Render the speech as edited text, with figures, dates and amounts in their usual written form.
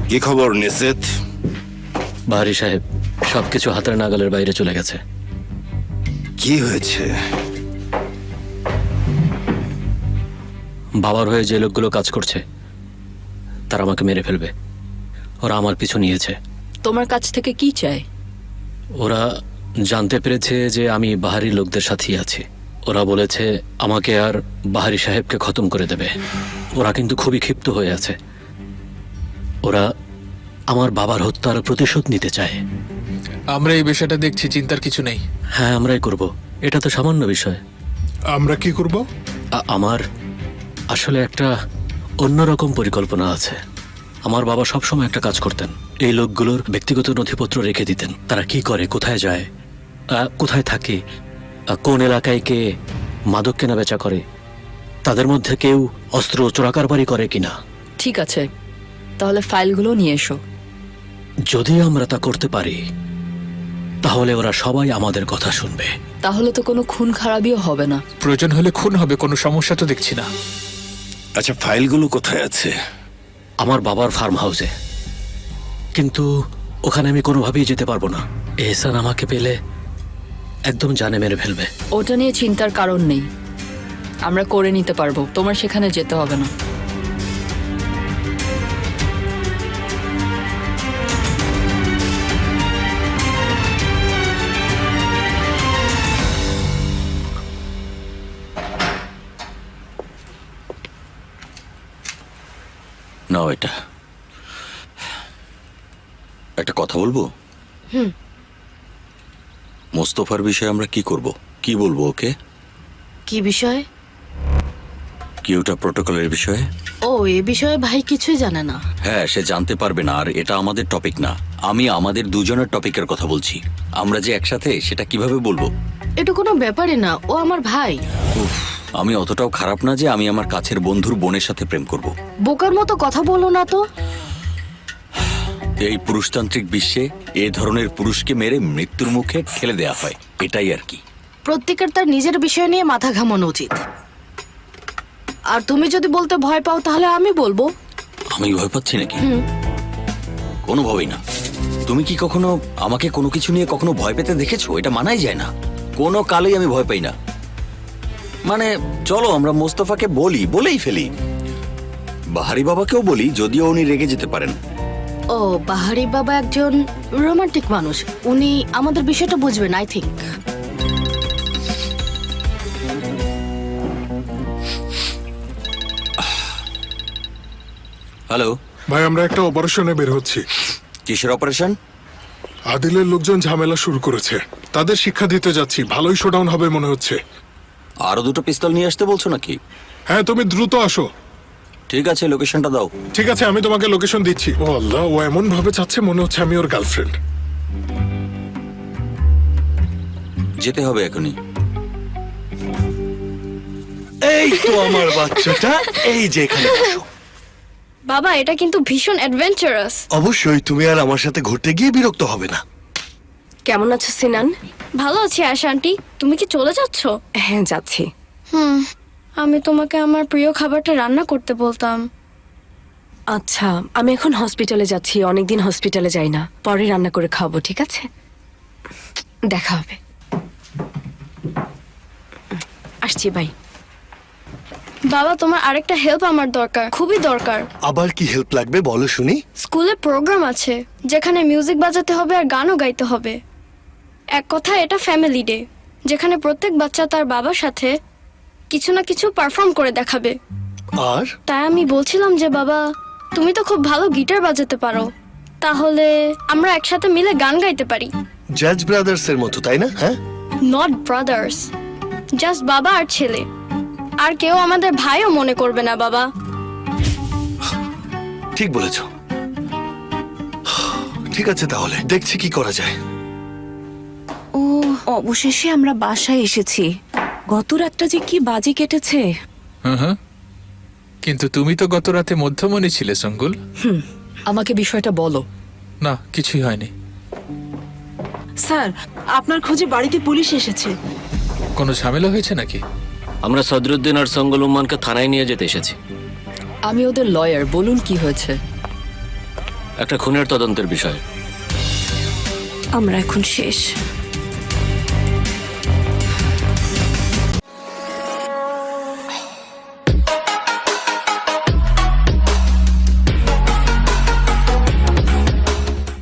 কি খবর নিসেত? বাহারি সাহেব, সবকিছু হাতের নাগালের বাইরে চলে গেছে। কি হয়েছে? বাবার হয়ে যে লোকগুলো কাজ করছে তারা আমাকে মেরে ফেলবে। ওরা আমার পিছু নিয়েছে। তোমার কাছ থেকে কি চাই? ওরা জানতে পেরেছে যে আমি বাহারি লোকদের সাথেই আছি। ওরা বলেছে আমাকে আর বাহারি সাহেবকে খতম করে দেবে। ওরা কিন্তু খুবই ক্ষিপ্ত হয়ে আছে। ওরা আমার বাবার হত্যার প্রতিশোধ নিতে চায়। আমরা এই বিষয়টা দেখছি, চিন্তার কিছু নেই। হ্যাঁ, আমরাই করব। এটা তো সামান্য বিষয়। আমরা কি করব? আমার আসলে একটা অন্যরকম পরিকল্পনা আছে। আমার বাবা সবসময় একটা কাজ করতেন, এই লোকগুলোর ব্যক্তিগত নথিপত্র রেখে দিতেন। তারা কি করে, কোথায় যায়, কোথায় থাকে, কোন এলাকায় কে মাদক কেনা বেচা করে, তাদের মধ্যে কেউ অস্ত্র চোরাকারবারি করে কিনা। ঠিক আছে, তাহলে ফাইলগুলো নিয়ে এসো। যদি আমরা তা করতে পারি তাহলে ওরা সবাই আমাদের কথা শুনবে। তাহলে তো কোনো খুন খারাপিও হবে না। প্রয়োজন হলে খুন হবে, কোনো সমস্যা তো দেখছি না। আচ্ছা, ফাইলগুলো কোথায় আছে? আমার বাবার ফার্ম হাউসে, কিন্তু ওখানে আমি কোনোভাবেই যেতে পারবো না। এহসান আমাকে পেলে একদম জানে মেরে ফেলবে। ওটা নিয়ে চিন্তার কারণ নেই, আমরা করে নিতে পারবো। তোমার সেখানে যেতে হবে না। নাও এটা। একটা কথা বলবো? মোস্তফার বিষয়ে আমরা কি করব, কি বলবো ওকে? কি বিষয়? কি ওটা প্রোটোকলের বিষয়ে? ও, এ বিষয়ে ভাই কিছুই জানে না। হ্যাঁ, সে জানতে পারবে না, আর এটা আমাদের টপিক না। আমি আমাদের দুজনের টপিকের কথা বলছি। আমরা যে একসাথে, সেটা কিভাবে বলবো? এটা কোনো ব্যাপারই না, ও আমার ভাই। আমি অতটাও খারাপ না যে আমি আমার কাছের বন্ধুর বোনের সাথে প্রেম করব। বোকার মতো কথা বলো না তো। এই পুরুষতান্ত্রিক বিশ্বে এ ধরনের পুরুষকে মেরে মৃত্যুর মুখে ঠেলে দেয়া হয়, এটাই আর কি। প্রত্যেকের তার নিজের বিষয় নিয়ে মাথা ঘামানো উচিত। আর তুমি যদি বলতে ভয় পাও তাহলে আমি বলবো। আমি ভয় পাচ্ছি নাকি? কোনোভাবেই না। তুমি কি কখনো আমাকে কোনো কিছু নিয়ে কখনো ভয় পেতে দেখেছো? এটা মানাই যায় না। কোনো কালেই আমি ভয় পাই না। মানে চলো আমরা মোস্তফাকে বলেই ফেলি। বাহারি বাবাকেও বলি, যদিও উনি রেগে যেতে পারেন। ও, বাহারি বাবা একজন রোমান্টিক মানুষ, উনি আমাদের বিষয়টা বুঝবেন আই থিঙ্ক। হ্যালো ভাই, আমরা একটা অপারেশনে বের হচ্ছি। কিসের অপারেশন? আদিলের লোকজন ঝামেলা শুরু করেছে, তাদের শিক্ষা দিতে যাচ্ছি। ভালোই শোডাউন হবে মনে হচ্ছে। আরো দুটো পিস্তল নিয়ে আসতে বলছো নাকি? হ্যাঁ, তুমি দ্রুত আসো। ঠিক আছে, লোকেশনটা দাও। ঠিক আছে, আমি তোমাকে লোকেশন দিচ্ছি। ও আল্লাহ, ও এমন ভাবে চাচ্ছে মনে হচ্ছে আমি ওর গার্লফ্রেন্ড। যেতে হবে এখনই। এই তো আমার বাচ্চাটা, এই যে এখানে বসো। বাবা, এটা কিন্তু ভীষণ অ্যাডভেঞ্চারাস। অবশ্যই, তুমি আর আমার সাথে ঘুরতে গিয়ে বিরক্ত হবে না। কেমন আছো সিনান? ভালো আছি আশা আন্টি। তুমি কি চলে যাচ্ছ? হ্যাঁ, যাচ্ছি। আমি তোমাকে আমার প্রিয় খাবারটা রান্না করতে বলতাম। আচ্ছা, আমি এখন হসপিটালে যাচ্ছি, অনেকদিন হসপিটালে যাই না। পরে রান্না করে খাওয়াবো, ঠিক আছে? দেখা হবে। আসছি, বাই। বাবা, তোমার আরেকটা হেল্প আমার দরকার, খুবই দরকার। আবার কি হেল্প লাগবে বলো শুনি। স্কুলে প্রোগ্রাম আছে যেখানে মিউজিক বাজাতে হবে আর গানও গাইতে হবে। এক কথায় এটা ফ্যামিলি ডে, যেখানে প্রত্যেক বাচ্চা তার বাবার সাথে কিছু না কিছু পারফর্ম করে দেখাবে। আর তাই আমি বলছিলাম যে বাবা, তুমি তো খুব ভালো গিটার বাজাতে পারো, তাহলে আমরা একসাথে মিলে গান গাইতে পারি। জাজ ব্রাদার্স এর মতো, তাই না? হ্যাঁ, নট ব্রাদার্স, জাস্ট বাবা আর ছেলে। আর কেউ আমাদের ভাইও মনে করবে না বাবা। ঠিক বলেছ। ঠিক আছে, তাহলে দেখছি কি করা যায়। ও, অবশেষে আমরা বাসায় এসেছি। গত রাতটা যে কি বাজে কেটেছে। হ্যাঁ, কিন্তু তুমি তো গত রাতে মধ্যমণি ছিলে সঙ্গুল। আমাকে বিষয়টা বলো। না, কিছুই হয়নি। স্যার, আপনার খোঁজে বাড়িতে পুলিশ এসেছে। কোনো ঝামেলা হয়েছে নাকি? আমরা সদরুদ্দিন আর সঙ্গল উম্মানকে থানায় নিয়ে যেতে এসেছি। আমি ওদের লয়ার, বলুন কি হয়েছে। একটা খুনের তদন্তের বিষয়। আমরা এখন শেষ।